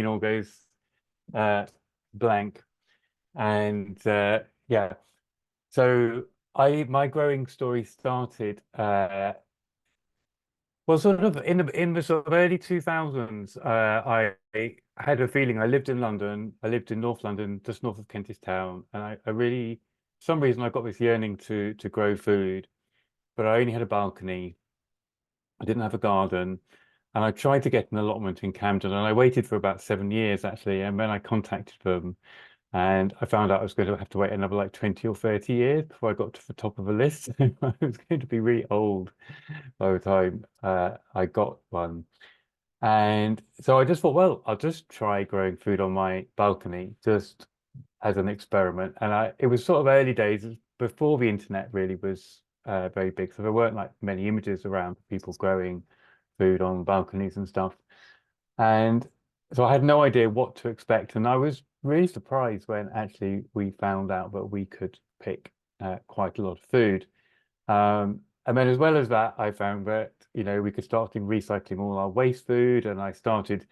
all goes uh, blank. And yeah, so my growing story started well, sort of in the sort of early 2000s. I had a feeling. I lived in London. I lived in North London, just north of Kentish Town, and I really, for some reason, I got this yearning to grow food, but I only had a balcony. I didn't have a garden, and I tried to get an allotment in Camden, and I waited for about 7 years actually, and then I contacted them, and I found out I was going to have to wait another like 20 or 30 years before I got to the top of the list. I was going to be really old by the time I got one. And so I just thought, well, I'll just try growing food on my balcony just as an experiment. And it was sort of early days before the internet really was very big. So there weren't like many images around people growing food on balconies and stuff. And so I had no idea what to expect. And I was really surprised when actually we found out that we could pick quite a lot of food. And then as well as that, I found that, we could start recycling all our waste food. And I started,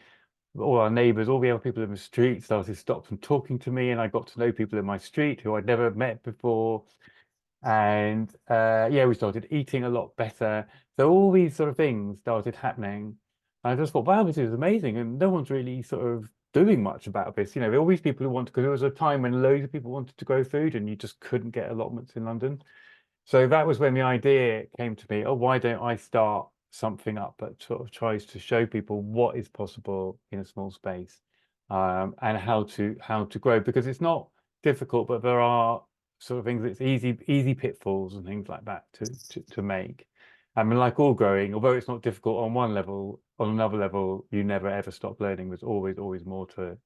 all our neighbors, all the other people in the street started stopped and talking to me. And I got to know people in my street who I'd never met before. And yeah, we started eating a lot better. So all these sort of things started happening. And I just thought, wow, this is amazing. And no one's really sort of doing much about this. There are all these people who want, because there was a time when loads of people wanted to grow food and you just couldn't get allotments in London. So that was when the idea came to me, oh, why don't I start something up that sort of tries to show people what is possible in a small space, and how to grow, because it's not difficult, but there are sort of things it's easy pitfalls and things like that to make. I mean, like all growing, although it's not difficult on one level, on another level, you never ever stop learning. There's always more to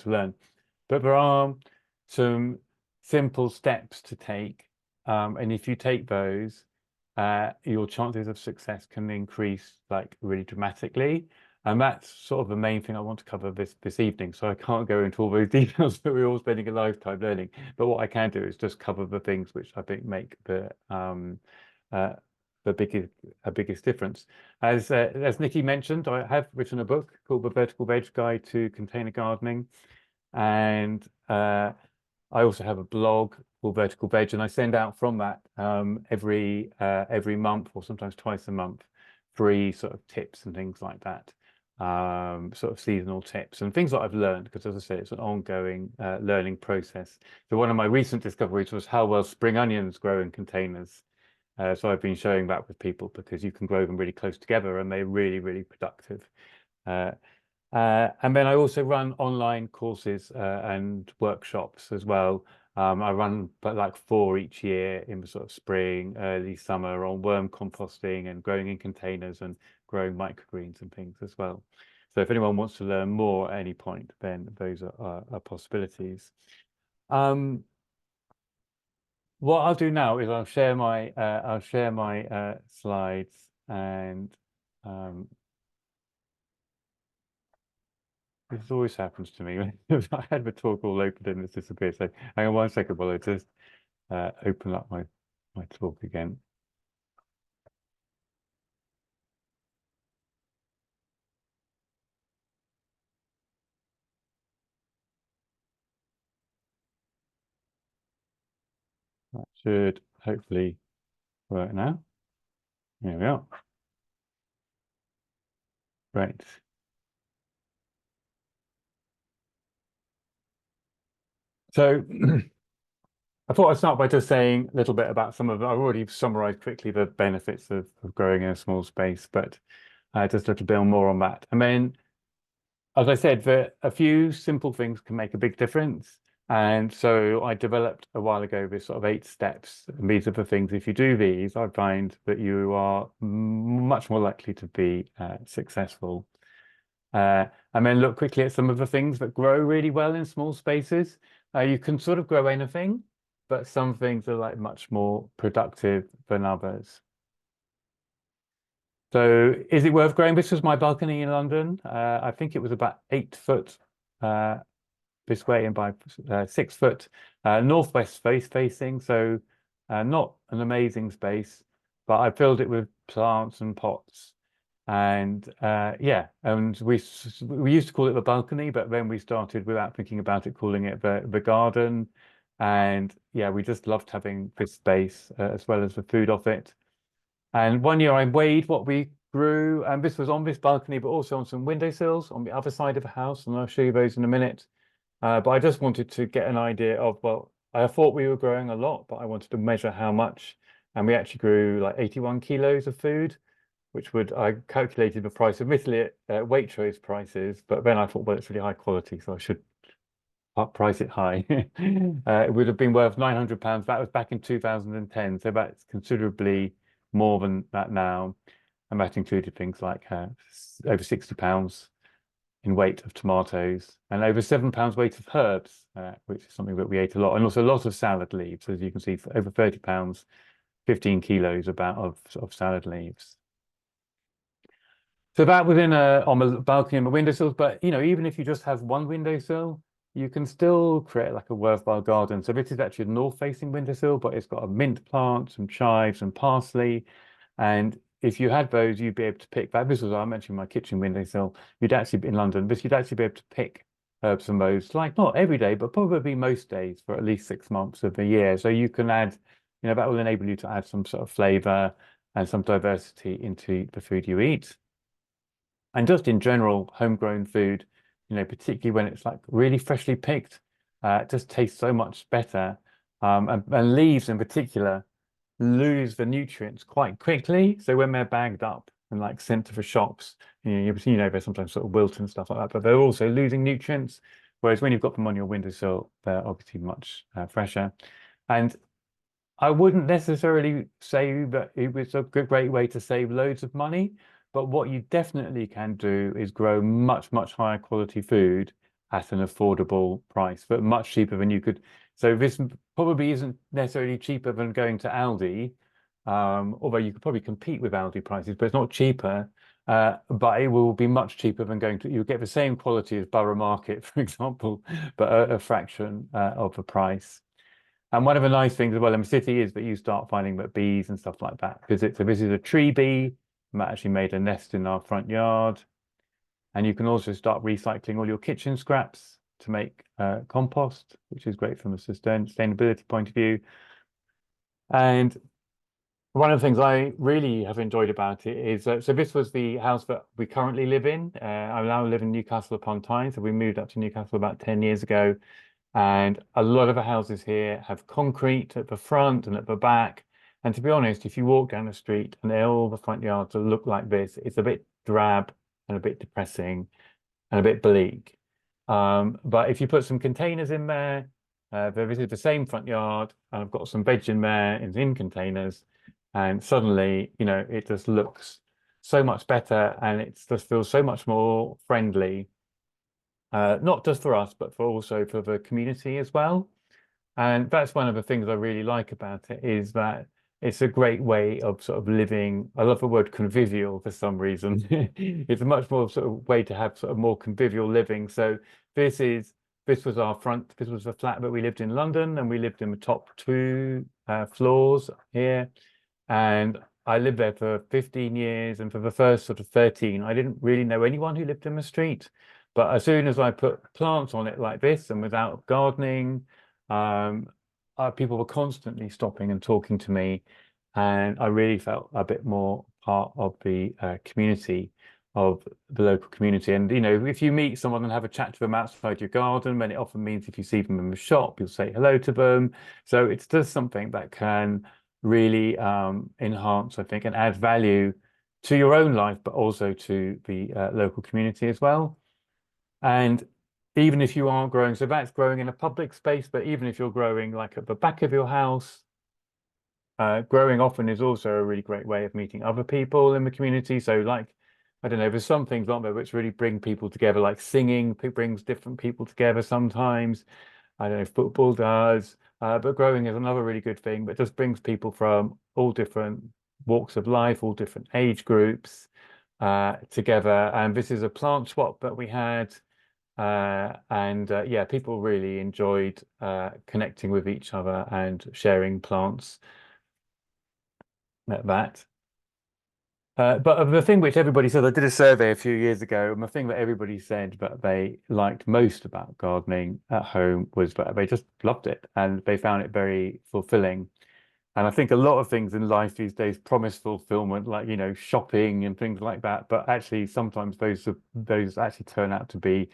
learn. But there are some simple steps to take. And if you take those, your chances of success can increase like really dramatically. And that's sort of the main thing I want to cover this evening. So I can't go into all those details that we're all spending a lifetime learning. But what I can do is just cover the things which I think make uh, biggest difference. As Nikki mentioned, I have written a book called The Vertical Veg Guide to Container Gardening. And I also have a blog called Vertical Veg, and I send out from that every month or sometimes twice a month, free sort of tips and things like that, sort of seasonal tips and things that I've learned, because as I say, it's an ongoing learning process. So one of my recent discoveries was how well spring onions grow in containers. So I've been showing that with people because you can grow them really close together and they're really, really productive. And then I also run online courses and workshops as well. I run but like 4 each year in the sort of spring, early summer on worm composting and growing in containers and growing microgreens and things as well. So if anyone wants to learn more at any point, then those are possibilities. What I'll do now is I'll share my slides, and this always happens to me. I had the talk all open and it's disappeared. So hang on 1 second while I just open up my talk again. That should hopefully work now. There we are. Right. So I thought I'd start by just saying a little bit about some of I've already summarized quickly the benefits of growing in a small space, but just a little bit more on that. And then, as I said, a few simple things can make a big difference. And so I developed a while ago this sort of 8 steps. And these are the things, if you do these, I find that you are much more likely to be successful. And then look quickly at some of the things that grow really well in small spaces. You can sort of grow anything, but some things are like much more productive than others. So is it worth growing? This was my balcony in London. I think it was about 8 foot this way and by 6 foot northwest facing. So not an amazing space, but I filled it with plants and pots. And yeah, and we used to call it the balcony, but then we started without thinking about it, calling it the garden. And yeah, we just loved having this space as well as the food off it. And one year I weighed what we grew, and this was on this balcony, but also on some windowsills on the other side of the house, and I'll show you those in a minute. But I just wanted to get an idea of, well, I thought we were growing a lot, but I wanted to measure how much. And we actually grew like 81 kilos of food, which would, I calculated the price, admittedly at Waitrose prices, but then I thought, well, it's really high quality, so I should price it high. It would have been worth £900. That was back in 2010, so that's considerably more than that now. And that included things like over £60 in weight of tomatoes and over £7 weight of herbs, which is something that we ate a lot, and also a lot of salad leaves, as you can see, for over £30, 15 kilos about of salad leaves. So that within on the balcony and the windowsills, but you know, even if you just have one windowsill, you can still create like a worthwhile garden. So this is actually a north-facing windowsill, but it's got a mint plant, some chives and parsley. And if you had those, you'd be able to pick that. This was, I mentioned my kitchen windowsill. You'd actually be in London, but you'd actually be able to pick herbs from those, like not every day, but probably most days for at least 6 months of the year. So you can add, you know, that will enable you to add some sort of flavor and some diversity into the food you eat. And just in general, homegrown food, you know, particularly when it's like really freshly picked, it just tastes so much better. And leaves in particular lose the nutrients quite quickly. So when they're bagged up and like sent to the shops, you know, they're sometimes sort of wilt and stuff like that, but they're also losing nutrients. Whereas when you've got them on your windowsill, they're obviously much fresher. And I wouldn't necessarily say that it was a great way to save loads of money, but what you definitely can do is grow much, much higher quality food at an affordable price, but much cheaper than you could. So this probably isn't necessarily cheaper than going to Aldi, although you could probably compete with Aldi prices, but it's not cheaper. But it will be much cheaper than going to, you'll get the same quality as Borough Market, for example, but a fraction of the price. And one of the nice things as well in the city is that you start finding that bees and stuff like that, because so this is a tree bee. Matt actually made a nest in our front yard. And you can also start recycling all your kitchen scraps to make compost, which is great from a sustainability point of view. And one of the things I really have enjoyed about it is, so this was the house that we currently live in. I now live in Newcastle upon Tyne, so we moved up to Newcastle about 10 years ago. And a lot of the houses here have concrete at the front and at the back. And to be honest, if you walk down the street and all the front yards look like this, it's a bit drab and a bit depressing and a bit bleak. But if you put some containers in there, there is the same front yard, and I've got some veg in there in containers, and suddenly, you know, it just looks so much better, and it just feels so much more friendly, not just for us, but for also for the community as well. And that's one of the things I really like about it, is that it's a great way of sort of living. I love the word convivial for some reason. It's a much more sort of way to have sort of more convivial living. So this was our front, this was the flat that we lived in London, and we lived in the top two floors here. And I lived there for 15 years, and for the first sort of 13, I didn't really know anyone who lived in the street. But as soon as I put plants on it like this and without gardening, people were constantly stopping and talking to me, and I really felt a bit more part of the community, of the local community. And you know, if you meet someone and have a chat to them outside your garden, then it often means if you see them in the shop, you'll say hello to them. So it's just something that can really enhance, I think, and add value to your own life, but also to the local community as well. And even if you aren't growing, so that's growing in a public space, but even if you're growing like at the back of your house, growing often is also a really great way of meeting other people in the community. So like, I don't know, there's some things on there which really bring people together, like singing brings different people together sometimes. I don't know, football does, but growing is another really good thing, but just brings people from all different walks of life, all different age groups together. And this is a plant swap that we had. And yeah, people really enjoyed connecting with each other and sharing plants at that. But the thing which everybody said, I did a survey a few years ago, and the thing that everybody said that they liked most about gardening at home was that they just loved it and they found it very fulfilling. And I think a lot of things in life these days promise fulfillment, like, shopping and things like that. But actually, sometimes those actually turn out to be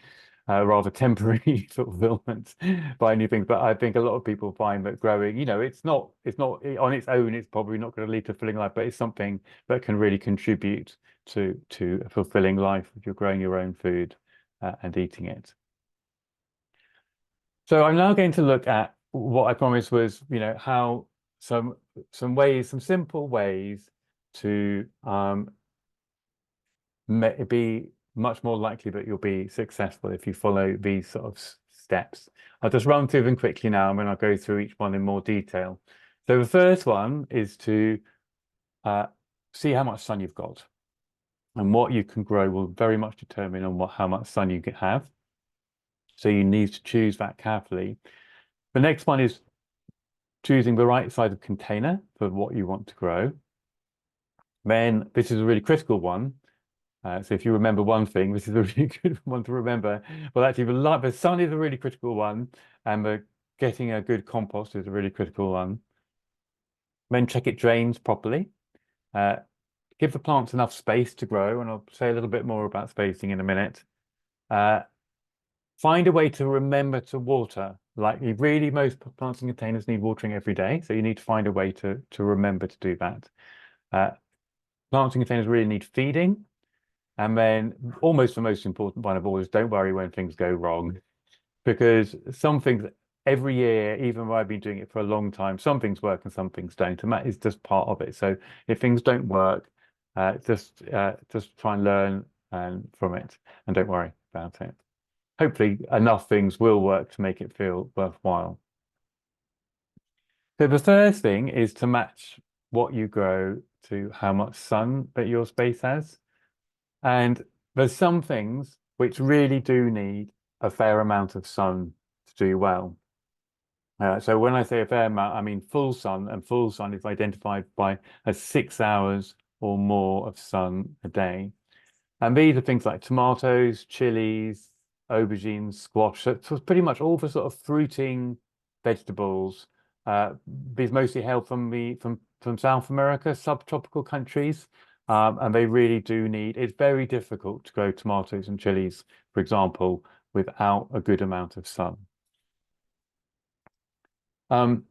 rather temporary fulfillment by new things. But I think a lot of people find that growing, it's not on its own, it's probably not going to lead to a fulfilling life, but it's something that can really contribute to a fulfilling life if you're growing your own food and eating it. So I'm now going to look at what I promised was, how some some simple ways to be much more likely that you'll be successful if you follow these sort of steps. I'll just run through them quickly now, and then I'll go through each one in more detail. So the first one is to uh, see how much sun you've got, and what you can grow will very much determine on how much sun you can have. So you need to choose that carefully. The next one is choosing the right size of container for what you want to grow. Then this is a really critical one. So if you remember one thing, this is a really good one to remember. Well, actually, the sun is a really critical one, and getting a good compost is a really critical one. Then check it drains properly. Uh, give the plants enough space to grow, and I'll say a little bit more about spacing in a minute. Uh, find a way to remember to water. Like most plants and containers need watering every day, so you need to find a way to remember to do that. Plants and containers really need feeding. And then almost the most important one of all is don't worry when things go wrong, because some things every year, even though I've been doing it for a long time, some things work and some things don't, and that is just part of it. So if things don't work, just try and learn from it and don't worry about it. Hopefully enough things will work to make it feel worthwhile. So the first thing is to match what you grow to how much sun that your space has. And there's some things which really do need a fair amount of sun to do well. So when I say a fair amount, I mean full sun, and full sun is identified by 6 hours or more of sun a day. And these are things like tomatoes, chilies, aubergines, squash. So pretty much all the sort of fruiting vegetables. These mostly hail from South America, subtropical countries. And they really do need, it's very difficult to grow tomatoes and chilies, for example, without a good amount of sun. Um,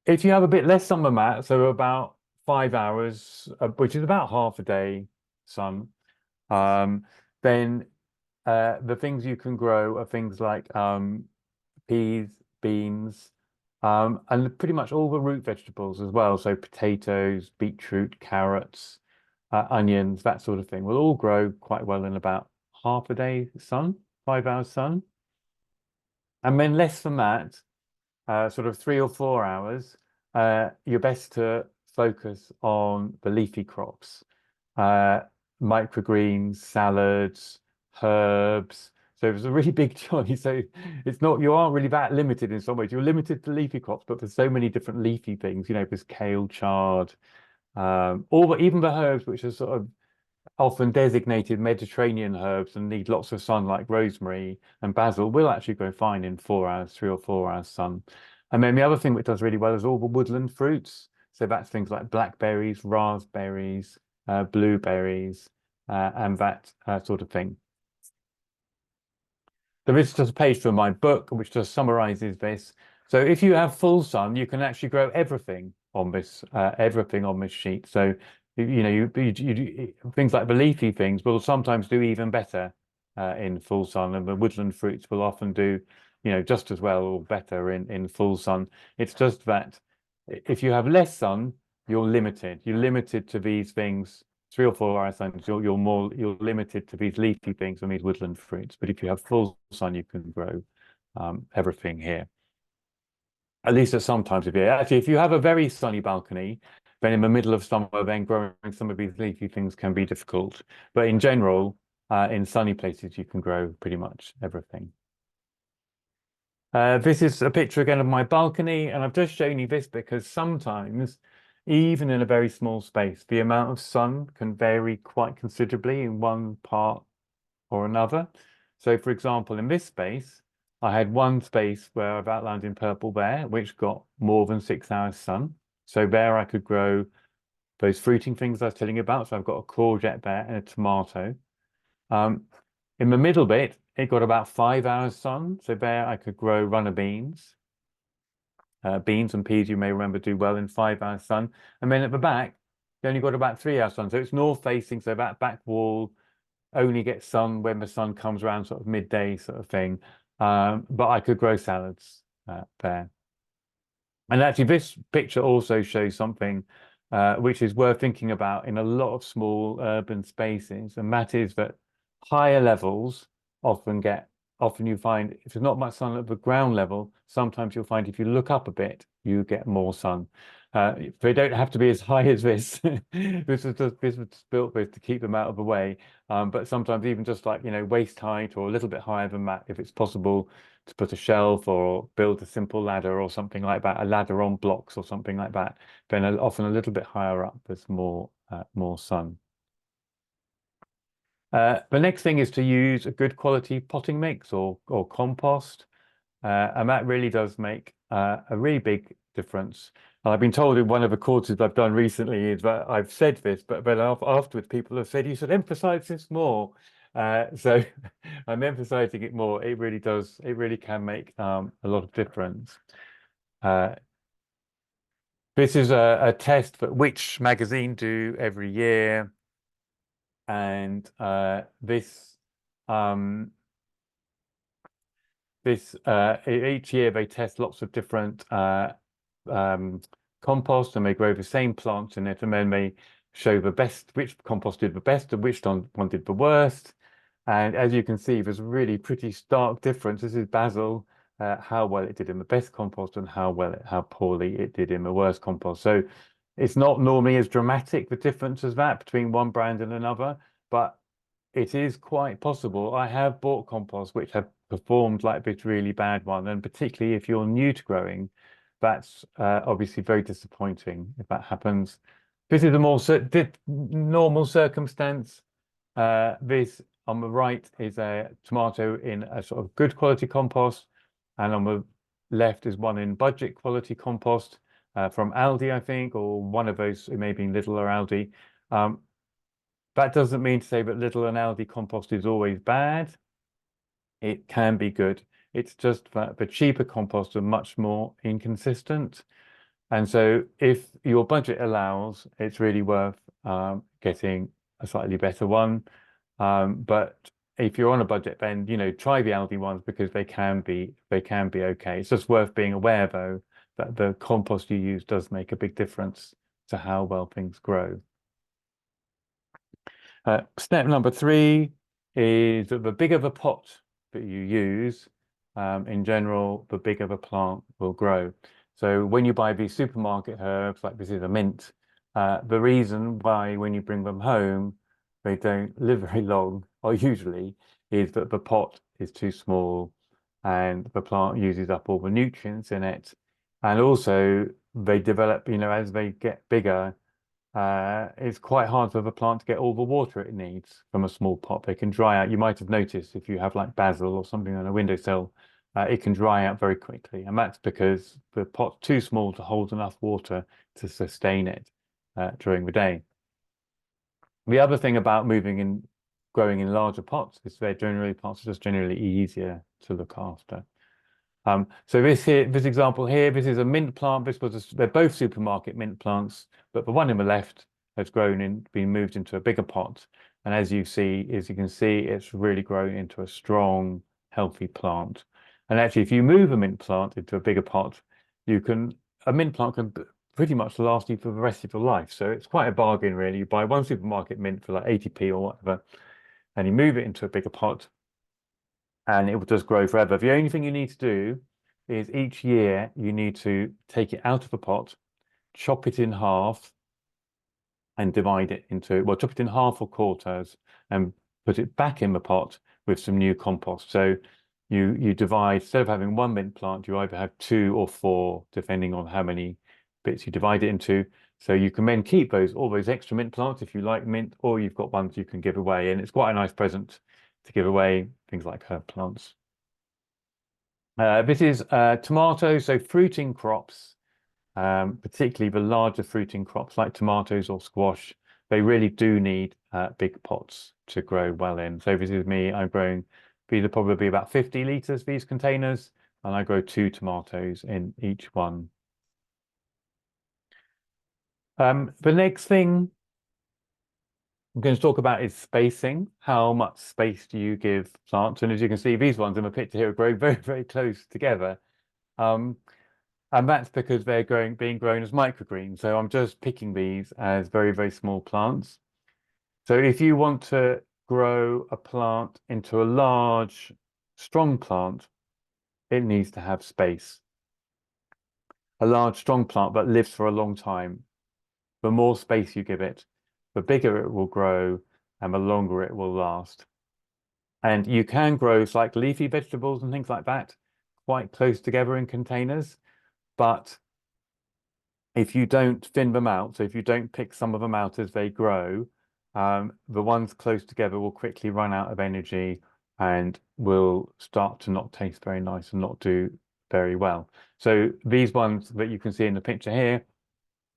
if you have a bit less sun than that, so about 5 hours, which is about half a day sun, um, then the things you can grow are things like peas, beans, and pretty much all the root vegetables as well. So potatoes, beetroot, carrots, onions, that sort of thing will all grow quite well in about half a day sun, 5 hours sun. And then less than that, sort of 3 or 4 hours, you're best to focus on the leafy crops, uh, microgreens, salads, herbs. So it's a really big choice. So it's not, you aren't really that limited in some ways. You're limited to leafy crops, but there's so many different leafy things. There's kale, chard, even the herbs which are sort of often designated Mediterranean herbs and need lots of sun, like rosemary and basil, will actually grow fine in 4 hours, 3 or 4 hours sun. And then the other thing which does really well is all the woodland fruits. So that's things like blackberries, raspberries, blueberries, and that sort of thing. There is just a page from my book which just summarizes this. So if you have full sun, you can actually grow everything on this sheet. So things like the leafy things will sometimes do even better in full sun, and the woodland fruits will often do, just as well or better in full sun. It's just that if you have less sun, you're limited. You're limited to these things. 3 or 4 hours sun, you're limited to these leafy things and these woodland fruits. But if you have full sun, you can grow everything here. At least at some times of year. Actually, if you have a very sunny balcony, then in the middle of summer, then growing some of these leafy things can be difficult. But in general, in sunny places, you can grow pretty much everything. This is a picture again of my balcony, and I've just shown you this because sometimes even in a very small space. The amount of sun can vary quite considerably in one part or another. So, for example, in this space, I had one space where I've outlined in purple there, which got more than 6 hours sun. So there I could grow those fruiting things I was telling you about. So I've got a courgette there and a tomato. Um, in the middle bit, it got about 5 hours sun. So there I could grow runner beans. Beans and peas, you may remember, do well in 5 hours sun. And then at the back, they only got about 3 hours sun. So it's north facing, so that back wall only gets sun when the sun comes around sort of midday sort of thing. But I could grow salads there. And actually, this picture also shows something which is worth thinking about in a lot of small urban spaces, and that is that higher levels often you find if there's not much sun at the ground level, sometimes you'll find if you look up a bit, you get more sun. They don't have to be as high as this. This was built with to keep them out of the way. But sometimes even just like, waist height or a little bit higher than that, if it's possible to put a shelf or build a simple ladder or something like that, a ladder on blocks or something like that, then often a little bit higher up, there's more sun. The next thing is to use a good quality potting mix or compost. And that really does make a really big difference. And I've been told in one of the courses I've done recently is that I've said this, but afterwards people have said you should emphasize this more. So I'm emphasizing it more. It really does. It really can make a lot of difference. This is a test that Which magazine do every year, and this each year they test lots of different compost, and they grow the same plants in it, and then they show which compost did the best and which one did the worst. And as you can see, there's a really pretty stark difference. This is basil, how well it did in the best compost and how poorly it did in the worst compost. So it's not normally as dramatic the difference as that between one brand and another, but it is quite possible. I have bought compost which have performed like this really bad one, and particularly if you're new to growing, that's obviously very disappointing if that happens. This is a more normal circumstance. This on the right is a tomato in a sort of good quality compost, and on the left is one in budget quality compost from Aldi, I think, or one of those. It may have been Lidl or Aldi. That doesn't mean to say that Lidl and Aldi compost is always bad. It can be good. It's just that the cheaper composts are much more inconsistent. And so if your budget allows, it's really worth getting a slightly better one. But if you're on a budget, then try the Aldi ones because they can be okay. It's just worth being aware though that the compost you use does make a big difference to how well things grow. Step number 3 is that the bigger the pot that you use, in general, the bigger the plant will grow. So when you buy these supermarket herbs, like this is a mint, the reason why when you bring them home, they don't live very long, or usually, is that the pot is too small and the plant uses up all the nutrients in it. And also they develop, as they get bigger, it's quite hard for the plant to get all the water it needs from a small pot. They can dry out. You might have noticed if you have like basil or something on a windowsill, it can dry out very quickly. And that's because the pot's too small to hold enough water to sustain it during the day. The other thing about growing in larger pots is pots are just generally easier to look after. So this example here, this is a mint plant. They're both supermarket mint plants, but the one in the left has been moved into a bigger pot. And as you can see, it's really grown into a strong, healthy plant. And actually, if you move a mint plant into a bigger pot, a mint plant can pretty much last you for the rest of your life. So it's quite a bargain, really. You buy one supermarket mint for like 80p or whatever, and you move it into a bigger pot, and it will just grow forever. The only thing you need to do is each year you need to take it out of the pot, chop it in half, and chop it in half or quarters and put it back in the pot with some new compost. So you divide, instead of having one mint plant, you either have 2 or 4, depending on how many bits you divide it into. So you can then keep all those extra mint plants if you like mint, or you've got ones you can give away. And it's quite a nice present to give away, things like herb plants. This is tomatoes, so fruiting crops, particularly the larger fruiting crops like tomatoes or squash. They really do need big pots to grow well in. So this is me, I'm growing, these are probably about 50 litres, these containers, and I grow 2 tomatoes in each one. The next thing I'm going to talk about is spacing. How much space do you give plants? And as you can see, these ones in the picture here are growing very, very close together. Um, and that's because they're being grown as microgreens. So I'm just picking these as very, very small plants. So if you want to grow a plant into a large, strong plant, it needs to have space. A large, strong plant that lives for a long time. The more space you give it, the bigger it will grow and the longer it will last. And you can grow like leafy vegetables and things like that quite close together in containers. But if you don't thin them out, so if you don't pick some of them out as they grow, the ones close together will quickly run out of energy and will start to not taste very nice and not do very well. So these ones that you can see in the picture here,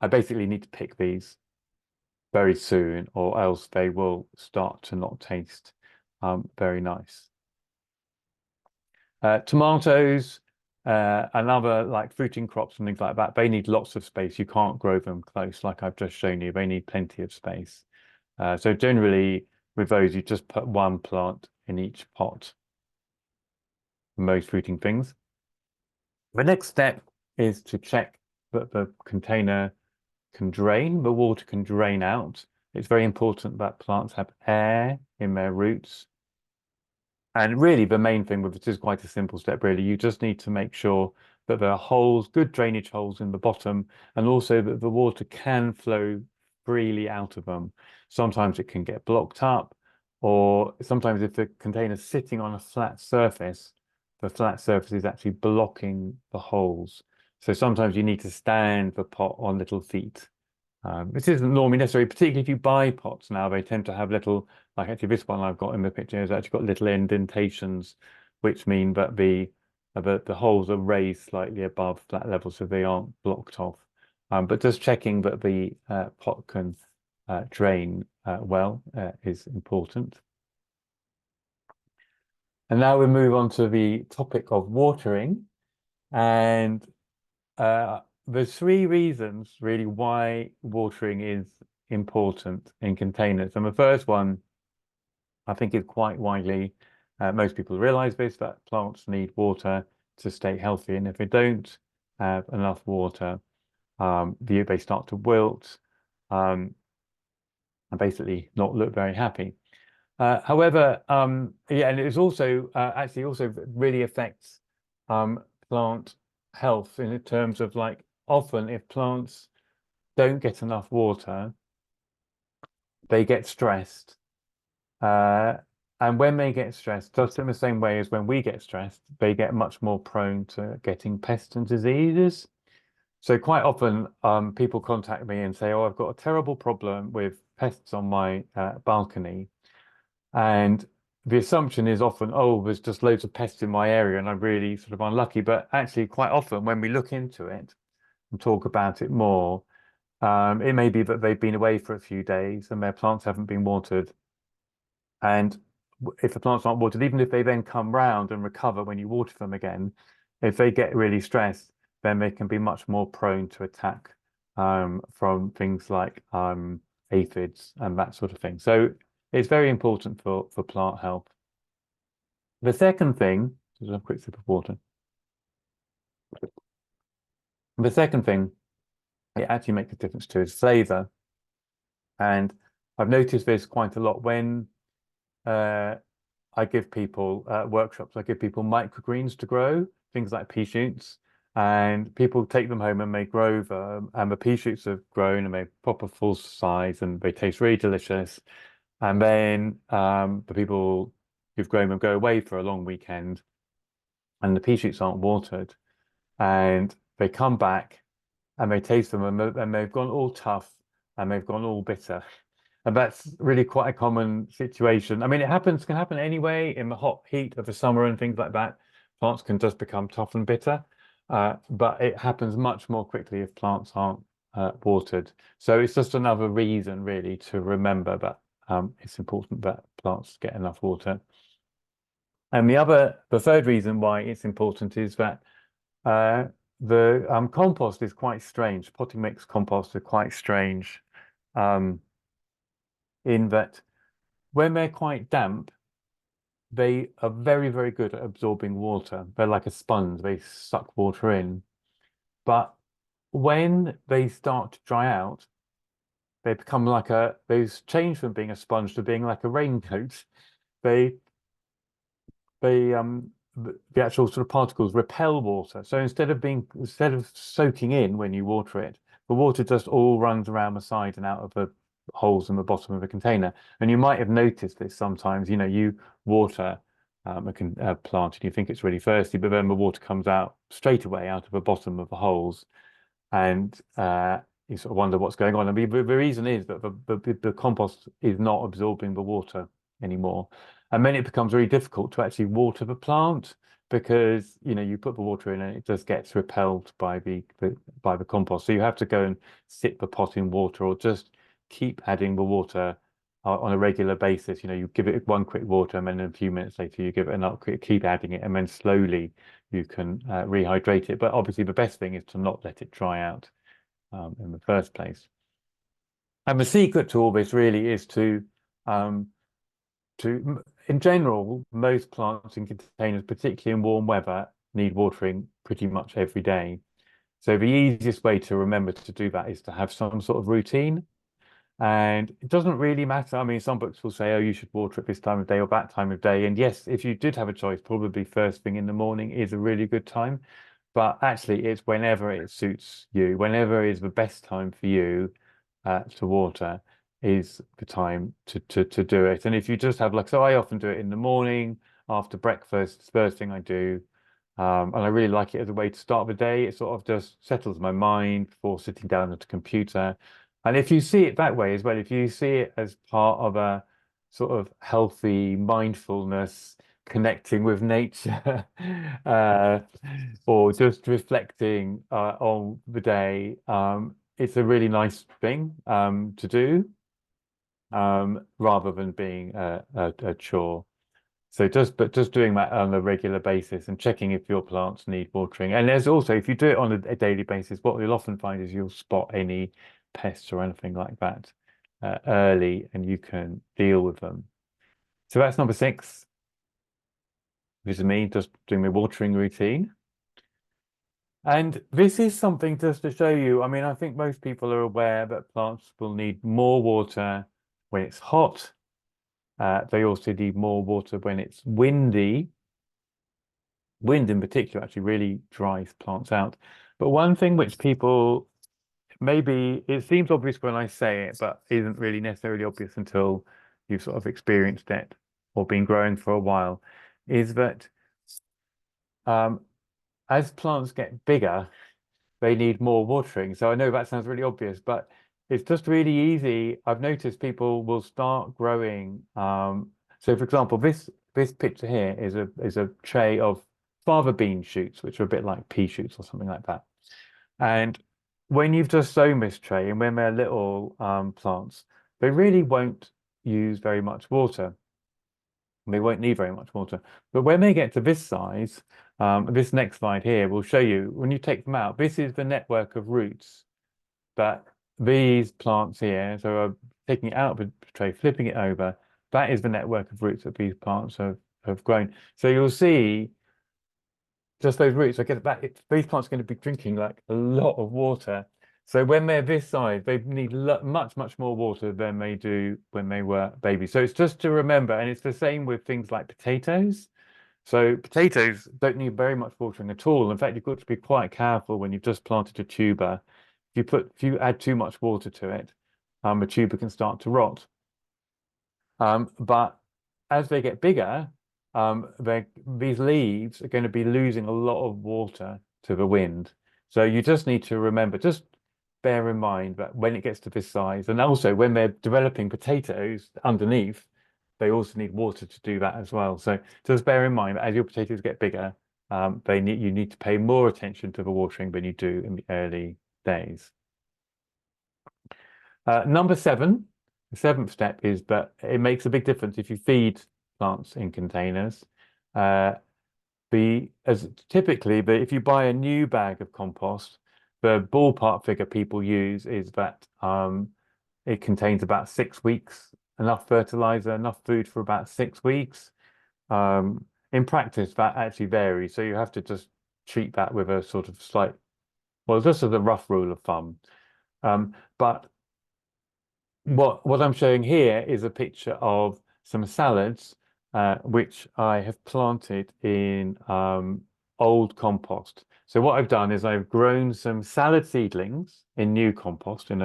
I basically need to pick these very soon, or else they will start to not taste very nice. Tomatoes and other like fruiting crops and things like that, they need lots of space. You can't grow them close like I've just shown you. They need plenty of space. So generally with those, you just put one plant in each pot, most fruiting things. The next step is to check that the container can drain, the water can drain out. It's very important that plants have air in their roots. And really, the main thing with it is quite a simple step, really. You just need to make sure that there are holes, good drainage holes in the bottom, and also that the water can flow freely out of them. Sometimes it can get blocked up, or sometimes if the container's sitting on a flat surface, the flat surface is actually blocking the holes. So sometimes you need to stand the pot on little feet. This isn't normally necessary, particularly if you buy pots now, they tend to have little, like actually this one I've got in the picture has actually got little indentations, which mean that the holes are raised slightly above flat level, so they aren't blocked off. But just checking that the pot can drain well is important. And now we move on to the topic of watering. And there's 3 reasons really why watering is important in containers. And the first one, I think, is quite widely, most people realize this, that plants need water to stay healthy. And if they don't have enough water, they start to wilt and basically not look very happy. However, yeah, and it's also actually also really affects plant health in terms of like often if plants don't get enough water, they get stressed. And when they get stressed, just in the same way as when we get stressed, they get much more prone to getting pests and diseases. So quite often, people contact me and say, "Oh, I've got a terrible problem with pests on my balcony." And the assumption is often, oh, there's just loads of pests in my area and I'm really sort of unlucky. But actually, quite often when we look into it and talk about it more, it may be that they've been away for a few days and their plants haven't been watered. And if the plants aren't watered, even if they then come round and recover when you water them again, if they get really stressed, then they can be much more prone to attack from things like aphids and that sort of thing. So it's very important for plant health. The second thing, just a quick sip of water. The second thing it actually makes a difference to is flavour. And I've noticed this quite a lot when I give people workshops. I give people microgreens to grow, things like pea shoots, and people take them home and they grow them. And the pea shoots have grown and they're proper full size and they taste really delicious. And then the people who've grown them go away for a long weekend, and the pea shoots aren't watered, and they come back and they taste them and they've gone all tough and they've gone all bitter. And that's really quite a common situation. I mean, can happen anyway in the hot heat of the summer and things like that. Plants can just become tough and bitter, but it happens much more quickly if plants aren't watered. So it's just another reason really to remember that it's important that plants get enough water. And the third reason why it's important is that the compost is quite strange. Potting mix compost are quite strange in that when they're quite damp, they are very, very good at absorbing water. They're like a sponge, they suck water in. But when they start to dry out, they change from being a sponge to being like a raincoat. They the actual sort of particles repel water. So instead of soaking in when you water it, the water just all runs around the side and out of the holes in the bottom of the container. And you might have noticed this sometimes. You know, you water a plant and you think it's really thirsty, but then the water comes out straight away out of the bottom of the holes, and you sort of wonder what's going on. I mean, the reason is that the compost is not absorbing the water anymore. And then it becomes very difficult to actually water the plant because, you know, you put the water in and it just gets repelled by by the compost. So you have to go and sit the pot in water or just keep adding the water on a regular basis. You know, you give it one quick water and then a few minutes later you give it another quick, keep adding it, and then slowly you can rehydrate it. But obviously the best thing is to not let it dry out in the first place. And the secret to all this really is um, in general, most plants in containers, particularly in warm weather, need watering pretty much every day. So the easiest way to remember to do that is to have some sort of routine. And it doesn't really matter. I mean, some books will say, oh, you should water at this time of day or that time of day. And yes, if you did have a choice, probably first thing in the morning is a really good time. But actually, it's whenever it suits you, whenever is the best time for you to water is the time to do it. And if you just have like, so I often do it in the morning after breakfast, it's the first thing I do. And I really like it as a way to start the day. It sort of just settles my mind before sitting down at a computer. And if you see it that way as well, if you see it as part of a sort of healthy mindfulness, connecting with nature, or just reflecting on the day, it's a really nice thing to do rather than being a chore. So just doing that on a regular basis and checking if your plants need watering. And there's also, if you do it on a daily basis, what you'll often find is you'll spot any pests or anything like that early, and you can deal with them. So that's number 6. This is me just doing my watering routine. And this is something just to show you. I mean, I think most people are aware that plants will need more water when it's hot. They also need more water when it's windy. Wind in particular actually really dries plants out. But one thing which people maybe it seems obvious when I say it, but isn't really necessarily obvious until you've sort of experienced it or been growing for a while, is that um, as plants get bigger, they need more watering. So I know that sounds really obvious, but it's just really easy. I've noticed people will start growing. So for example, this picture here is a tray of fava bean shoots, which are a bit like pea shoots or something like that. And when you've just sown this tray and when they're little plants, they really won't use very much water. They won't need very much water. But when they get to this size, this next slide here will show you when you take them out, this is the network of roots that these plants here, so taking it out of the tray, flipping it over, that is the network of roots that these plants have grown. So you'll see just those roots, I get that these plants are going to be drinking like a lot of water. So when they're this size, they need much, much more water than they do when they were babies. So it's just to remember, and it's the same with things like potatoes. So potatoes don't need very much watering at all. In fact, you've got to be quite careful when you've just planted a tuber. If you add too much water to it, the tuber can start to rot. But as they get bigger, these leaves are going to be losing a lot of water to the wind. So you just need to remember, just bear in mind that when it gets to this size, and also when they're developing potatoes underneath, they also need water to do that as well. So just bear in mind that as your potatoes get bigger, you need to pay more attention to the watering than you do in the early days. Number seven, the seventh step is that it makes a big difference if you feed plants in containers. Uh, as typically, but if you buy a new bag of compost, the ballpark figure people use is that it contains about 6 weeks, enough fertilizer, enough food for about 6 weeks. In practice, that actually varies, so you have to just treat that with a sort of slight, well, just as a rough rule of thumb. But what I'm showing here is a picture of some salads, which I have planted in old compost. So what I've done is I've grown some salad seedlings in new compost in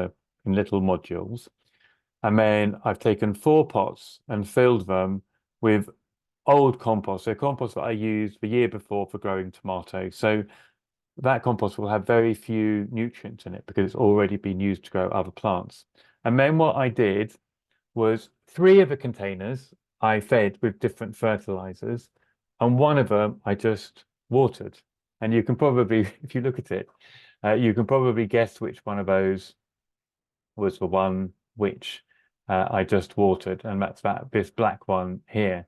little modules, and then I've taken 4 pots and filled them with old compost, so compost that I used the year before for growing tomatoes. So that compost will have very few nutrients in it because it's already been used to grow other plants. And then what I did was 3 of the containers I fed with different fertilizers, and one of them I just watered. And you can probably, if you look at it, you can probably guess which one of those was the one which I just watered, and that's this black one here.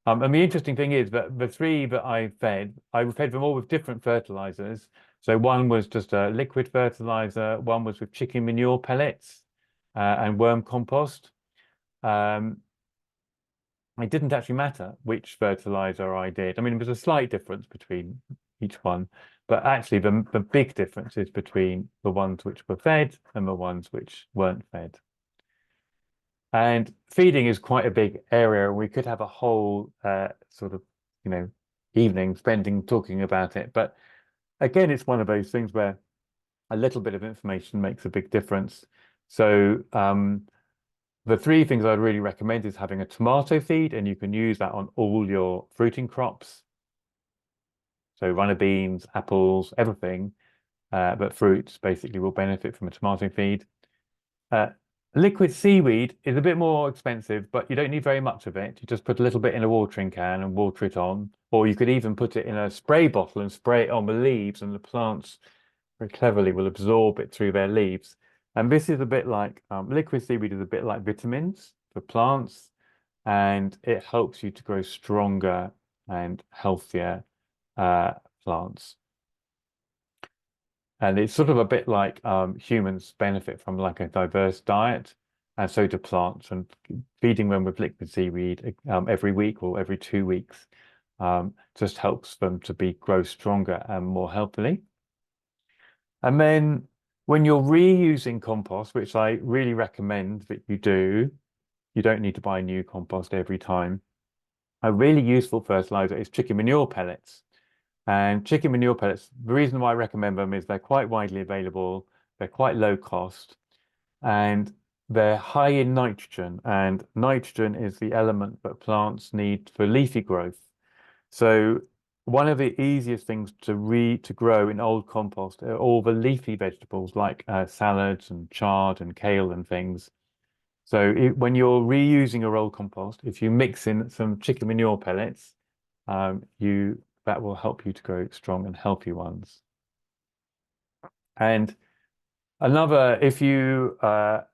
And the interesting thing is that the 3 that I fed them all with different fertilizers. So one was just a liquid fertilizer, one was with chicken manure pellets and worm compost. Um, it didn't actually matter which fertilizer I did. I mean, there was a slight difference between each one, but actually the big difference is between the ones which were fed and the ones which weren't fed. And feeding is quite a big area. We could have a whole sort of, evening spending talking about it. But again, it's one of those things where a little bit of information makes a big difference. So the 3 things I'd really recommend is having a tomato feed, and you can use that on all your fruiting crops. So runner beans, apples, everything, but fruits basically will benefit from a tomato feed. Liquid seaweed is a bit more expensive, but you don't need very much of it. You just put a little bit in a watering can and water it on, or you could even put it in a spray bottle and spray it on the leaves, and the plants very cleverly will absorb it through their leaves. And this is a bit like liquid seaweed is a bit like vitamins for plants, and it helps you to grow stronger and healthier plants. And it's sort of a bit like humans benefit from like a diverse diet, and so do plants. And feeding them with liquid seaweed every week or every 2 weeks just helps them to grow stronger and more healthily. And then when you're reusing compost, which I really recommend that you do, you don't need to buy new compost every time. A really useful fertilizer is chicken manure pellets. And chicken manure pellets, the reason why I recommend them is they're quite widely available, they're quite low cost, and they're high in nitrogen. And nitrogen is the element that plants need for leafy growth. So one of the easiest things to grow in old compost are all the leafy vegetables like salads and chard and kale and things. So when you're reusing your old compost, if you mix in some chicken manure pellets, that will help you to grow strong and healthy ones. And if you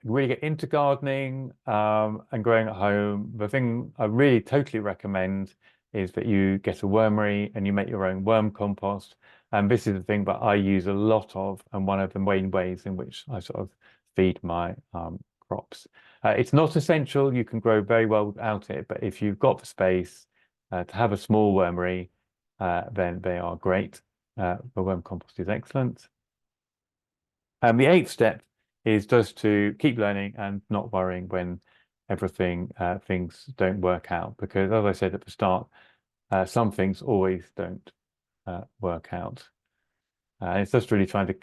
really get into gardening and growing at home, the thing I really totally recommend is that you get a wormery and you make your own worm compost. And this is the thing that I use a lot of, and one of the main ways in which I sort of feed my crops. It's not essential, you can grow very well without it, but if you've got the space to have a small wormery, then they are great. The worm compost is excellent. And the 8th step is just to keep learning and not worrying when things don't work out, because as I said at the start, some things always don't work out. It's just really trying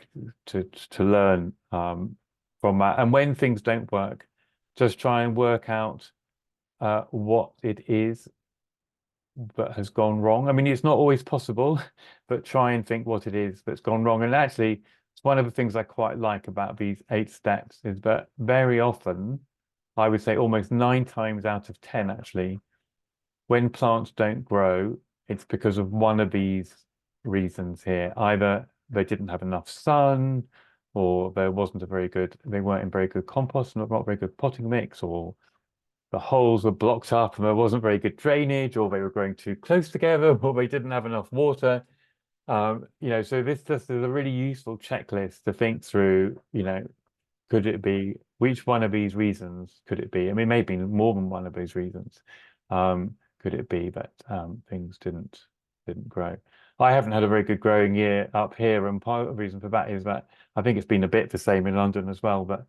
to learn from that. And when things don't work, just try and work out what it is that has gone wrong? I mean, it's not always possible, but try and think what it is that's gone wrong. And actually, it's one of the things I quite like about these 8 steps is that very often, I would say almost 9 times out of 10, actually, when plants don't grow, it's because of one of these reasons here. Either they didn't have enough sun, or there wasn't a very good, they weren't in very good compost, not very good potting mix, or the holes were blocked up and there wasn't very good drainage, or they were growing too close together, or they didn't have enough water. So this just is a really useful checklist to think through, could it be, which one of these reasons could it be? I mean, maybe more than one of those reasons. Could it be that things didn't grow? I haven't had a very good growing year up here, and part of the reason for that is that I think it's been a bit the same in London as well. But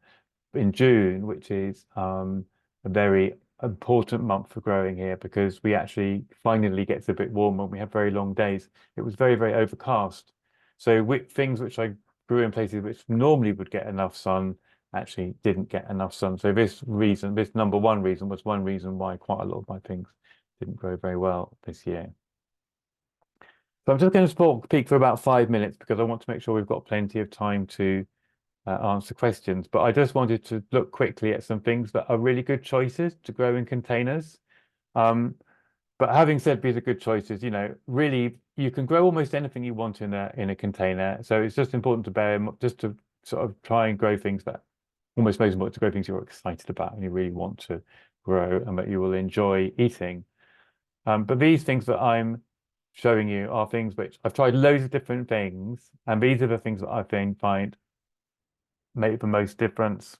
in June, which is a very important month for growing here because we actually finally gets a bit warmer and we have very long days. It was very, very overcast. So things which I grew in places which normally would get enough sun actually didn't get enough sun. So this number one reason was one reason why quite a lot of my things didn't grow very well this year. So I'm just going to speak for about 5 minutes because I want to make sure we've got plenty of time to answer questions. But I just wanted to look quickly at some things that are really good choices to grow in containers. But having said these are good choices, really you can grow almost anything you want in a container. So it's just important to just to sort of try and grow things that almost most important to grow things you're excited about and you really want to grow and that you will enjoy eating. But these things that I'm showing you are things which I've tried loads of different things, and these are the things that I find make the most difference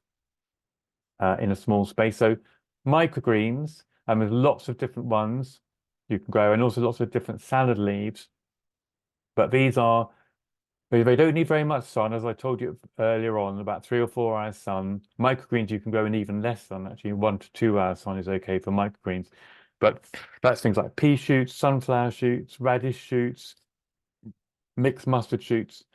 in a small space. So microgreens, and there's lots of different ones you can grow, and also lots of different salad leaves. But they don't need very much sun, as I told you earlier on, about 3 or 4 hours sun. Microgreens you can grow in even less sun, actually 1 to 2 hours sun is okay for microgreens. But that's things like pea shoots, sunflower shoots, radish shoots, mixed mustard shoots.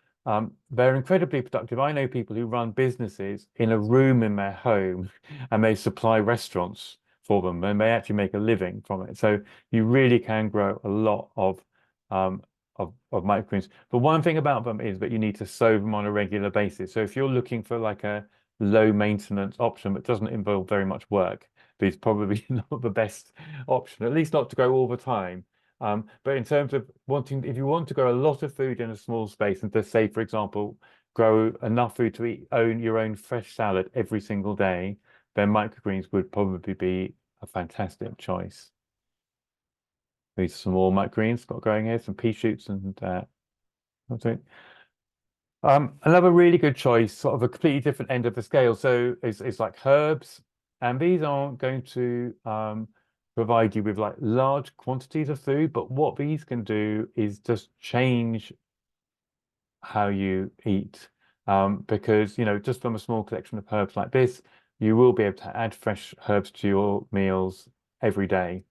They're incredibly productive. I know people who run businesses in a room in their home and they supply restaurants for them and they actually make a living from it. So you really can grow a lot of microgreens. But one thing about them is that you need to sow them on a regular basis. So if you're looking for like a low maintenance option that doesn't involve very much work, it's probably not the best option, at least not to grow all the time. But in terms of if you want to grow a lot of food in a small space and to say, for example, grow enough food to own your own fresh salad every single day, then microgreens would probably be a fantastic choice. These are some more microgreens got growing here, some pea shoots and that's it. Another really good choice, sort of a completely different end of the scale. So it's like herbs, and these aren't going to provide you with like large quantities of food, but what these can do is just change how you eat. Because, just from a small collection of herbs like this, you will be able to add fresh herbs to your meals every day.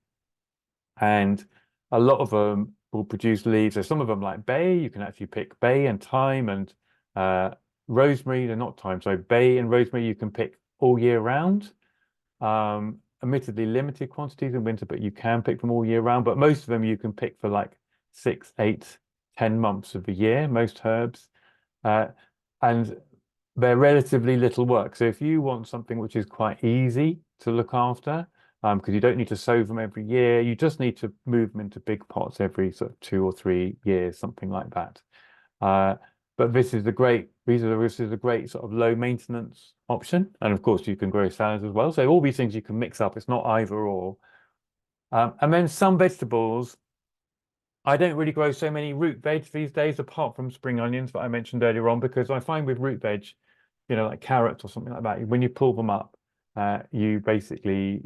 And a lot of them will produce leaves. So some of them like bay, you can actually pick bay and thyme and rosemary. They're not thyme, so bay and rosemary you can pick all year round. Admittedly limited quantities in winter, but you can pick them all year round. But most of them you can pick for like 6, 8, 10 months of the year, most herbs. And they're relatively little work. So if you want something which is quite easy to look after, because you don't need to sow them every year, you just need to move them into big pots every sort of 2 or 3 years, something like that. But this is a great sort of low maintenance option. And of course you can grow salads as well. So all these things you can mix up. It's not either or. And then some vegetables, I don't really grow so many root veg these days, apart from spring onions that I mentioned earlier on, because I find with root veg, like carrots or something like that, when you pull them up, you basically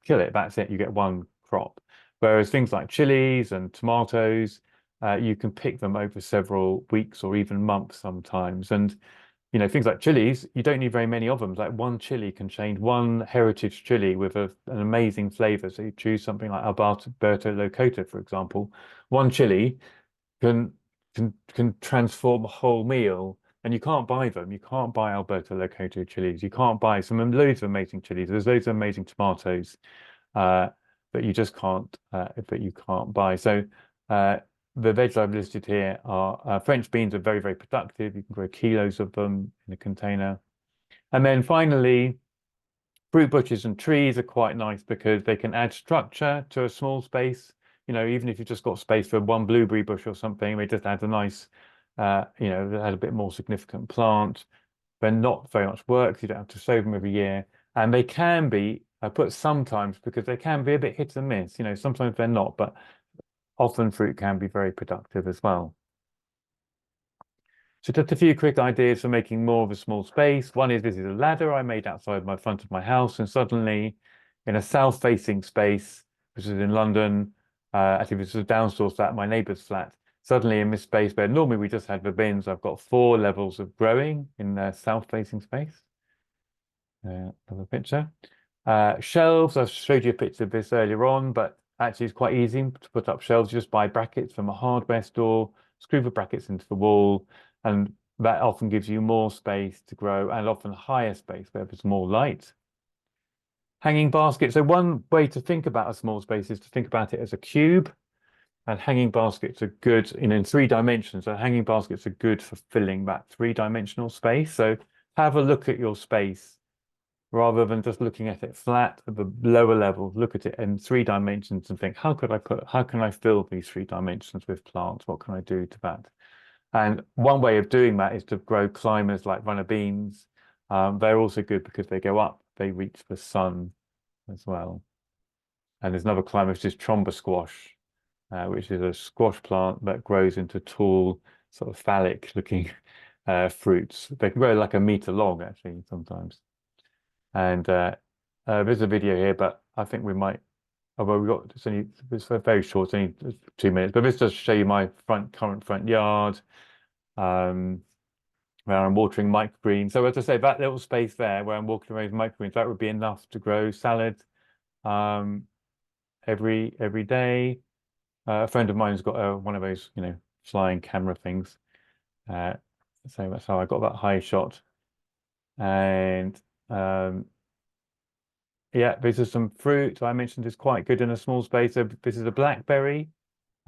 kill it. That's it. You get one crop. Whereas things like chilies and tomatoes, you can pick them over several weeks or even months sometimes. And things like chilies, you don't need very many of them. Like one chili can change, one heritage chili with an amazing flavor. So you choose something like Alberto Locota, for example. One chili can transform a whole meal, and you can't buy them. You can't buy Alberto Locota chilies. You can't buy loads of amazing chilies. There's loads of amazing tomatoes. that you just can't buy. So the veg I've listed here are French beans are very, very productive. You can grow kilos of them in a container. And then finally, fruit bushes and trees are quite nice because they can add structure to a small space. You know, even if you've just got space for one blueberry bush or something, they just add a nice, you know, they add a bit more significant plant. They're not very much work, so you don't have to sow them every year. And they can be, I put sometimes because they can be a bit hit and miss. You know, sometimes they're not, but often fruit can be very productive as well. So just a few quick ideas for making more of a small space. One is this is a ladder I made outside my front of my house, and suddenly in a south-facing space, which is in London, actually this is a downstairs flat, my neighbour's flat. Suddenly in this space where normally we just had the bins, I've got 4 levels of growing in the south-facing space. Another picture. Shelves, I showed you a picture of this earlier on, but actually it's quite easy to put up shelves. You just buy brackets from a hardware store, screw the brackets into the wall, and that often gives you more space to grow and often higher space where there's more light. Hanging baskets. So one way to think about a small space is to think about it as a cube, and hanging baskets are good in 3 dimensions. So hanging baskets are good for filling that 3-dimensional space. So have a look at your space rather than just looking at it flat at the lower level. Look at it in 3 dimensions and think, how can I fill these 3 dimensions with plants? What can I do to that? And one way of doing that is to grow climbers like runner beans. They're also good because they go up, they reach the sun as well. And there's another climber, which is tromba squash, which is a squash plant that grows into tall, sort of phallic looking fruits. They can grow like a meter long, actually, sometimes. And there's a video here, but I think we might. Oh, well, it's very short, it's only 2 minutes. But this does show you my current front yard, where I'm watering microgreens. So as I say, that little space there where I'm walking around with microgreens, that would be enough to grow salad every day. A friend of mine's got one of those, you know, flying camera things. So that's how I got that high shot. And yeah, this is some fruit I mentioned is quite good in a small space. So this is a blackberry.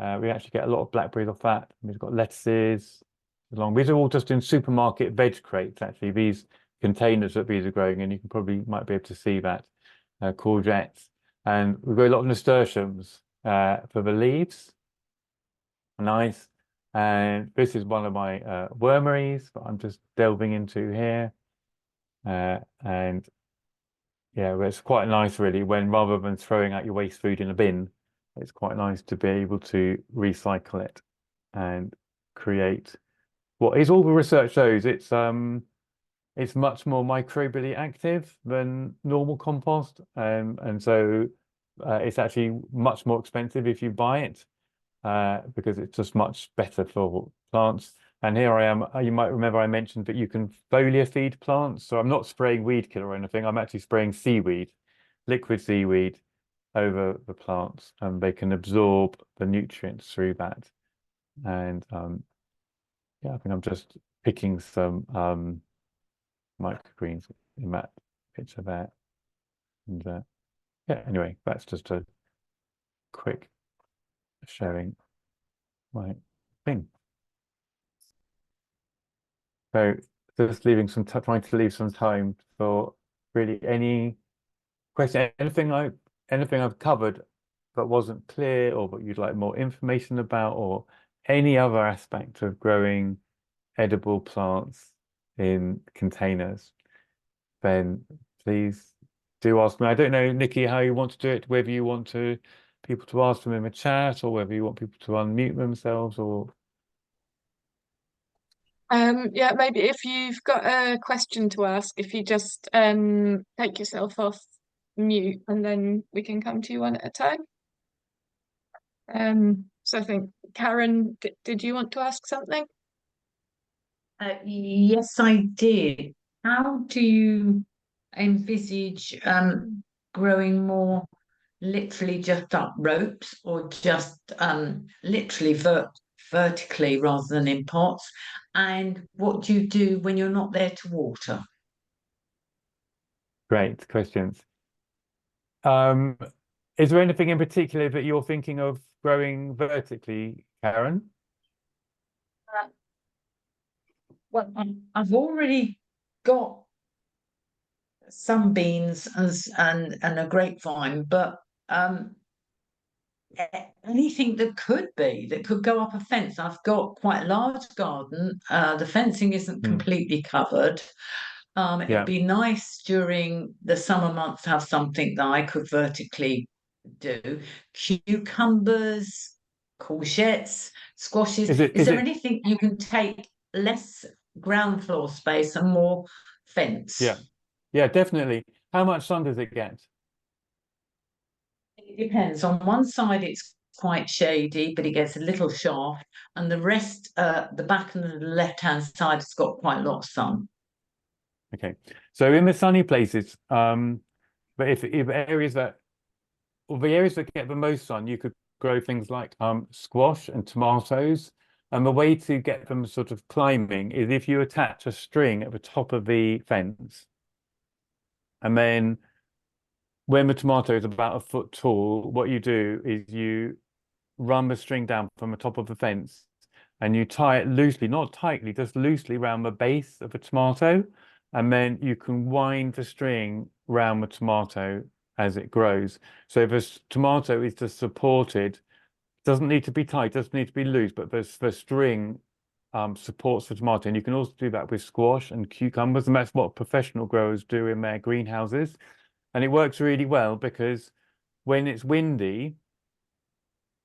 We actually get a lot of blackberries off that. We've got lettuces along. These are all just in supermarket veg crates, actually. These containers that these are growing in, you can probably might be able to see that. Courgettes. And we've got a lot of nasturtiums for the leaves. Nice. And this is one of my wormeries that I'm just delving into here. And yeah, it's quite nice really when rather than throwing out your waste food in a bin, it's quite nice to be able to recycle it and create what is all the research shows. It's much more microbially active than normal compost, and so it's actually much more expensive if you buy it because it's just much better for plants. And here I am. You might remember I mentioned that you can foliar feed plants. So I'm not spraying weed killer or anything. I'm actually spraying seaweed, liquid seaweed over the plants, and they can absorb the nutrients through that. And yeah, I think I'm just picking some microgreens in that picture there. And yeah, anyway, that's just a quick showing my thing. So just leaving trying to leave some time for really any question, anything I've covered that wasn't clear or that you'd like more information about, or any other aspect of growing edible plants in containers, then please do ask me. I don't know, Nikki, how you want to do it, whether you want people to ask them in the chat or whether you want people to unmute themselves or Yeah, maybe if you've got a question to ask, if you just take yourself off mute and then we can come to you one at a time. So I think Karen, did you want to ask something? Yes, I did. How do you envisage growing more literally just up ropes or just literally vertically rather than in pots? And what do you do when you're not there to water? great questions. Um, Is there anything in particular that you're thinking of growing vertically, Karen? Well, I've already got some beans and a grapevine, but anything that could go up a fence. I've got quite a large garden. The fencing isn't completely covered. It'd be nice during the summer months to have something that I could vertically do. Cucumbers, courgettes, squashes. Is there anything you can take less ground floor space and more fence? Yeah, definitely. How much sun does it get? It depends. On one side, it's quite shady, but it gets a little shaft, and the rest, the back and the left-hand side, has got quite a lot of sun. Okay, so in the sunny places, but if areas that, well, the areas that get the most sun, you could grow things like squash and tomatoes. And the way to get them sort of climbing is if you attach a string at the top of the fence, and then when the tomato is about a foot tall, what you do is you run the string down from the top of the fence and you tie it loosely, not tightly, just loosely around the base of the tomato. And then you can wind the string around the tomato as it grows. So if a tomato is just supported, doesn't need to be tight, doesn't need to be loose, but the string supports the tomato. And you can also do that with squash and cucumbers, and that's what professional growers do in their greenhouses. And it works really well because when it's windy,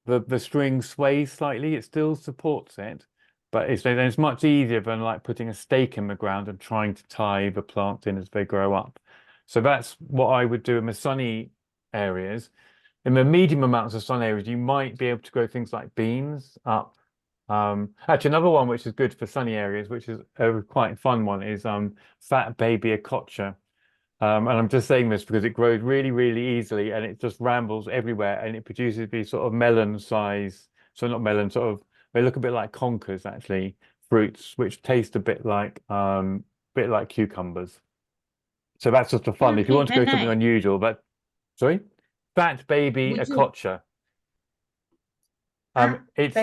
the string sways slightly, it still supports it, but it's much easier than like putting a stake in the ground and trying to tie the plants in as they grow up. So that's what I would do in the sunny areas. In the medium amounts of sun areas, you might be able to grow things like beans up. Actually, another one which is good for sunny areas, which is a quite fun one, is fat baby acacia. And I'm just saying this because it grows really, really easily and it just rambles everywhere and it produces these sort of melon size, so not melon, sort of, they look a bit like conkers actually, fruits, which taste a bit like cucumbers. So that's sort of fun. If you want to go something unusual, but sorry, fat baby acacia. It's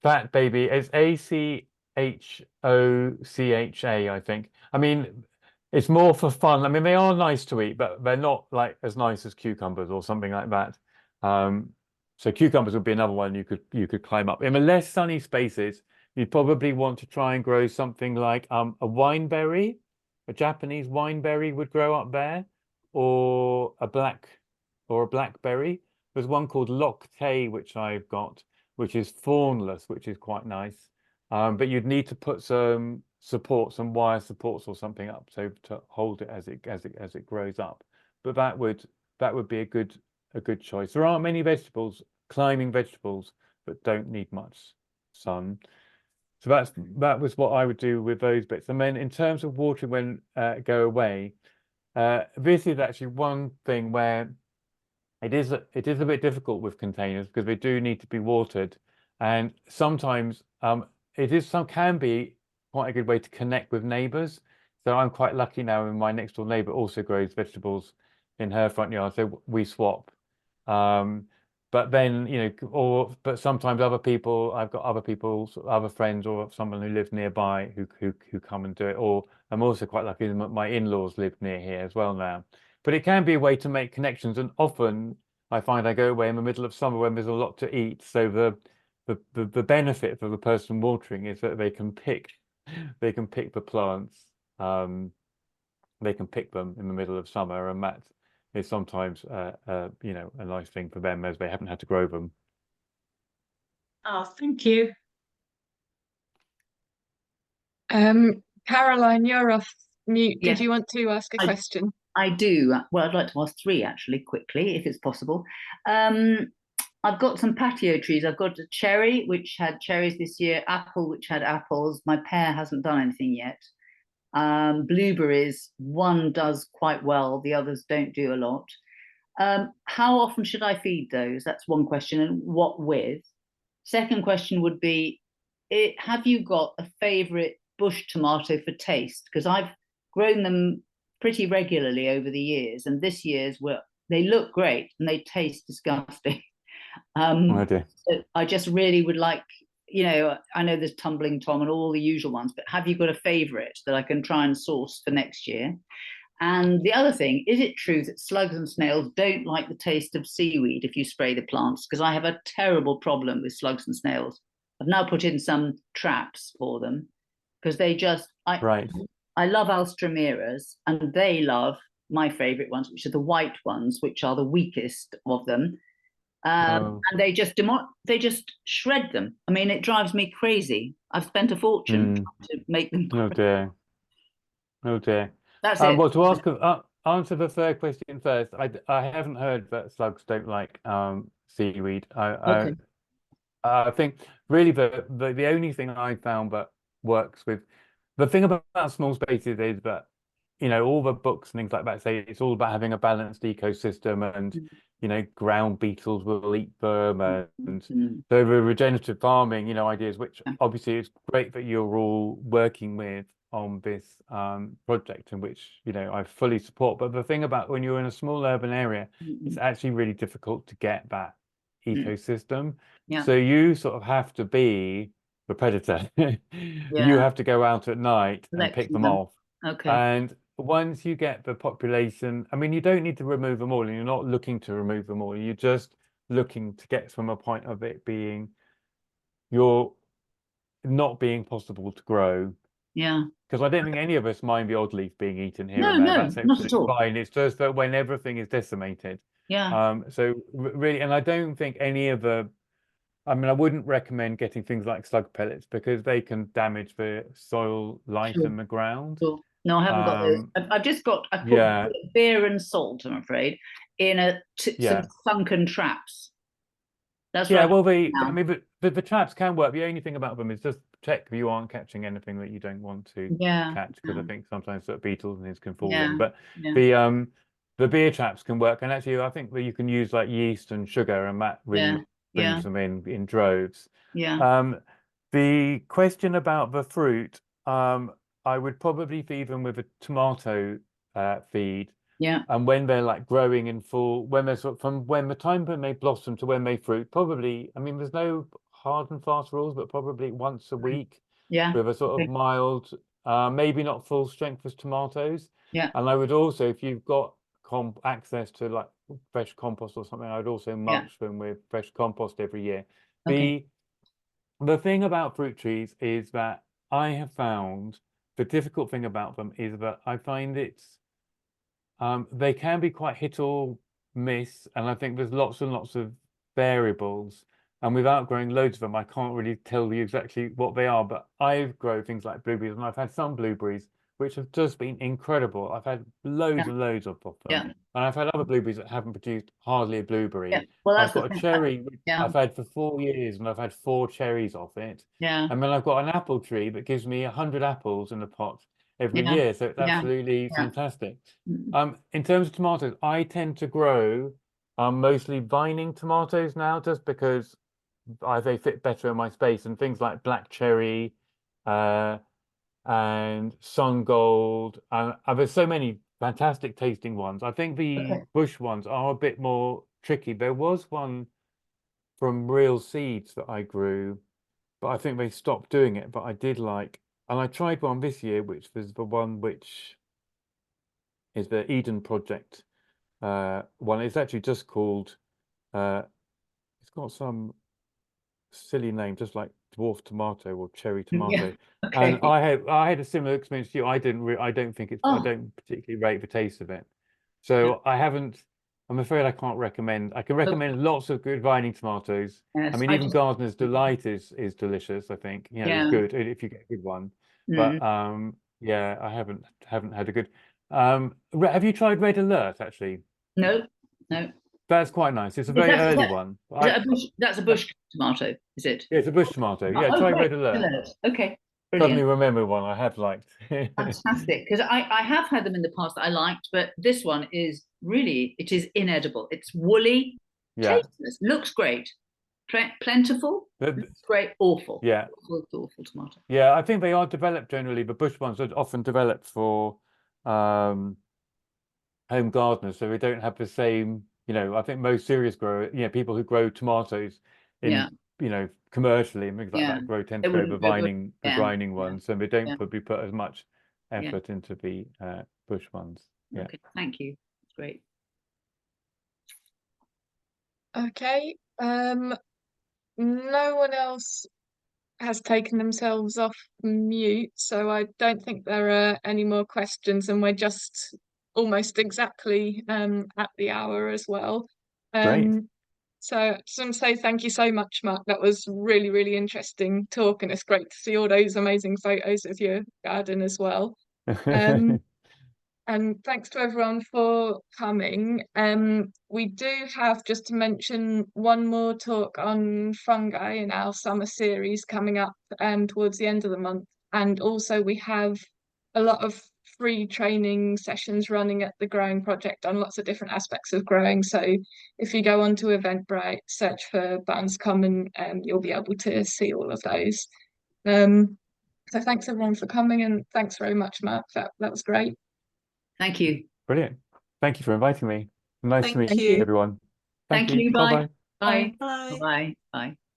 fat baby. It's ACHOCHA, I think. I mean, it's more for fun. I mean, they are nice to eat, but they're not like as nice as cucumbers or something like that. So cucumbers would be another one you could climb up. In the less sunny spaces, you'd probably want to try and grow something like a wineberry. A Japanese wineberry would grow up there, or a blackberry. There's one called Loctay, which I've got, which is thornless, which is quite nice. But you'd need to put some supports, some wire supports or something up so to hold it as it grows up. But that would be a good choice. There aren't many climbing vegetables that don't need much sun. So that was what I would do with those bits. And then in terms of watering when go away, this is actually one thing where it is a bit difficult with containers because they do need to be watered, and sometimes can be quite a good way to connect with neighbours. So I'm quite lucky now, and my next door neighbour also grows vegetables in her front yard, so we swap. But then, but sometimes I've got other friends or someone who lives nearby who come and do it. Or I'm also quite lucky that my in-laws live near here as well now. But it can be a way to make connections, and often I find I go away in the middle of summer when there's a lot to eat. So the benefit for the person watering is that they can pick the plants. They can pick them in the middle of summer, and that is sometimes a nice thing for them as they haven't had to grow them. Oh, thank you. Caroline, you're off mute. Yes. Did you want to ask a question? I do. Well, I'd like to ask three actually quickly, if it's possible. I've got some patio trees. I've got a cherry, which had cherries this year, apple, which had apples. My pear hasn't done anything yet. Blueberries, one does quite well, the others don't do a lot. How often should I feed those? That's one question, and what with? Second question would be, have you got a favourite bush tomato for taste? Because I've grown them pretty regularly over the years, and this year's were they look great and they taste disgusting. Oh dear. So I just really would like, you know, I know there's tumbling tom and all the usual ones, but have you got a favorite that I can try and source for next year? And the other thing, is it true that slugs and snails don't like the taste of seaweed if you spray the plants? Because I have a terrible problem with slugs and snails. I've now put in some traps for them because they just, Right. I love Alstroemeras and they love my favorite ones, which are the white ones, which are the weakest of them. Oh. And they just shred them. I mean, it drives me crazy. I've spent a fortune trying to make them. Oh dear. Oh dear. That's it. Well, to answer the third question first, I haven't heard that slugs don't like seaweed. Okay. I think really the only thing I found that works with the thing about small spaces is that, you know, all the books and things like that say it's all about having a balanced ecosystem, and you know, ground beetles will eat them, and so the regenerative farming, you know, ideas, which obviously it's great that you're all working with on this project, and which, you know, I fully support. But the thing about when you're in a small urban area, it's actually really difficult to get that ecosystem. Yeah. So you sort of have to be the predator. You have to go out at night and pick them off. Okay. And once you get the population, I mean, you don't need to remove them all, and you're not looking to remove them all. You're just looking to get from a point of it being, you're not being possible to grow. Yeah. Because I don't think any of us mind the odd leaf being eaten here No, and there. no, That's not at absolutely all. fine. It's just that when everything is decimated. Yeah. So really, and I don't think any of the, I mean, I wouldn't recommend getting things like slug pellets because they can damage the soil life Sure. in the ground. Sure. No, I haven't got those. I've just got, I put beer and salt, I'm afraid, in some sunken traps. That's right. Well, I mean, the traps can work. The only thing about them is just check you aren't catching anything that you don't want to catch, because I think sometimes sort of beetles and things can fall in. But the beer traps can work, and actually I think that you can use like yeast and sugar, and that really brings them in droves. The question about the fruit, I would probably feed them with a tomato feed. And when they're like growing in full, when they're sort of from when the time when they blossom to when they fruit, probably, I mean, there's no hard and fast rules, but probably once a week with a sort of mild, maybe not full strength as tomatoes. And I would also, if you've got access to like fresh compost or something, I would also mulch them with fresh compost every year. The thing about fruit trees is that I have found the difficult thing about them is that I find it's they can be quite hit or miss, and I think there's lots and lots of variables. And without growing loads of them, I can't really tell you exactly what they are. But I've grown things like blueberries, and I've had some blueberries which have just been incredible. I've had loads and loads of them, and I've had other blueberries that haven't produced hardly a blueberry. Well, I've got a cherry which I've had for 4 years, and I've had 4 cherries off it. And then I've got an apple tree that gives me 100 apples in a pot every year, so it's absolutely fantastic. In terms of tomatoes, I tend to grow mostly vining tomatoes now, just because they fit better in my space, and things like black cherry and sun gold. There's so many fantastic tasting ones. I think the bush ones are a bit more tricky. There was one from real seeds that I grew, but I think they stopped doing it. But I did like, and I tried one this year, which was the one which is the Eden Project one. It's actually just called, it's got some silly name, just like dwarf tomato or cherry tomato. And I had a similar experience to you. I don't think it's, I don't particularly rate the taste of it. So I'm afraid I can't recommend. I can recommend lots of good vining tomatoes. I mean, even Gardener's Delight is delicious, I think. You know, it's good if you get a good one. But I haven't had a good. Have you tried Red Alert actually? No. That's quite nice. It's a very early one. That's a bush tomato, is it? Yeah, it's a bush tomato. Yeah, try Red Alert. Okay. Suddenly remember one I have liked. Fantastic, because I have had them in the past that I liked, but this one is really, it is inedible. It's woolly, tasteless, looks great, plentiful, it's great, awful. Awful tomato. Yeah, I think they are developed generally. The bush ones are often developed for, I think they are developed generally. The bush ones are often developed for, home gardeners, so we don't have the same, you know, I think most serious growers, you know, people who grow tomatoes in, Yeah. you know, commercially and things like Yeah. that tend They to go wouldn't go bush. the Yeah. grinding Yeah. ones, so they don't Yeah. put as much Yeah. effort into the bush ones. Yeah. Okay, thank you. That's great. Okay. No one else has taken themselves off mute, so I don't think there are any more questions, and we're just almost exactly at the hour as well. Great. So I just want to say thank you so much, Mark. That was really, really interesting talk, and it's great to see all those amazing photos of your garden as well. And thanks to everyone for coming. We do have, just to mention, one more talk on fungi in our summer series coming up towards the end of the month. And also we have a lot of free training sessions running at the Growing Project on lots of different aspects of growing. So if you go onto Eventbrite, search for Barnes Common, you'll be able to see all of those. So thanks everyone for coming, and thanks very much, Mark. That was great. Thank you. Brilliant. Thank you for inviting me. Nice to Thank meet you. everyone. Thank you. Bye. Bye-bye. Bye. Bye. Bye. Bye.